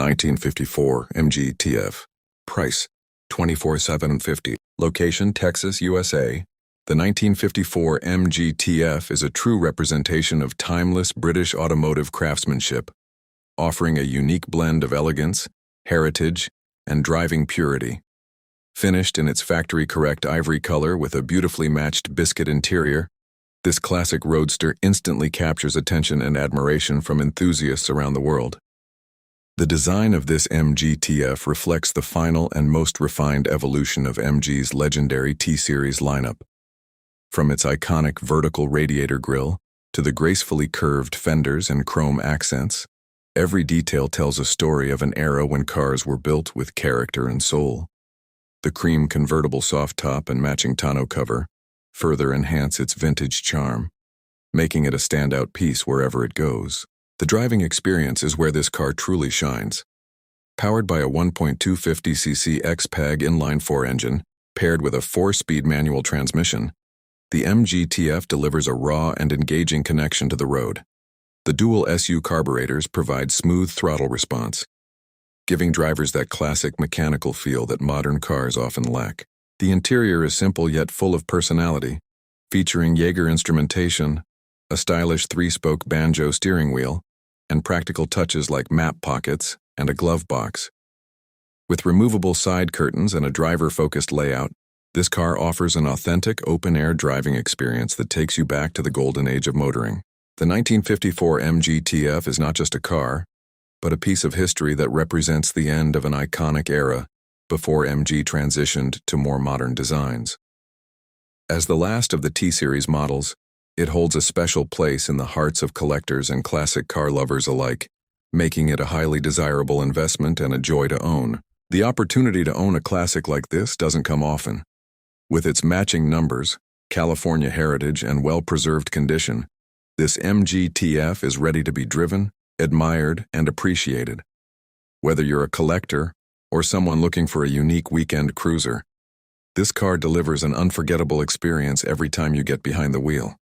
1954 MG TF. Price, $24,750. Location, Texas, USA. The 1954 MG TF is a true representation of timeless British automotive craftsmanship, offering a unique blend of elegance, heritage, and driving purity. Finished in its factory-correct ivory color with a beautifully matched biscuit interior, this classic roadster instantly captures attention and admiration from enthusiasts around the world. The design of this MG TF reflects the final and most refined evolution of MG's legendary T-Series lineup. From its iconic vertical radiator grille to the gracefully curved fenders and chrome accents, every detail tells a story of an era when cars were built with character and soul. The cream convertible soft top and matching tonneau cover further enhance its vintage charm, making it a standout piece wherever it goes. The driving experience is where this car truly shines. Powered by a 1.250cc XPEG inline-4 engine, paired with a 4-speed manual transmission, the MG TF delivers a raw and engaging connection to the road. The dual SU carburetors provide smooth throttle response, giving drivers that classic mechanical feel that modern cars often lack. The interior is simple yet full of personality, featuring Jaeger instrumentation, a stylish 3-spoke banjo steering wheel, and practical touches like map pockets and a glove box. With removable side curtains and a driver-focused layout, this car offers an authentic open-air driving experience that takes you back to the golden age of motoring. The 1954 MG TF is not just a car, but a piece of history that represents the end of an iconic era before MG transitioned to more modern designs. As the last of the T-Series models, it holds a special place in the hearts of collectors and classic car lovers alike, making it a highly desirable investment and a joy to own. The opportunity to own a classic like this doesn't come often. With its matching numbers, California heritage, and well-preserved condition, this MG TF is ready to be driven, admired, and appreciated. Whether you're a collector or someone looking for a unique weekend cruiser, this car delivers an unforgettable experience every time you get behind the wheel.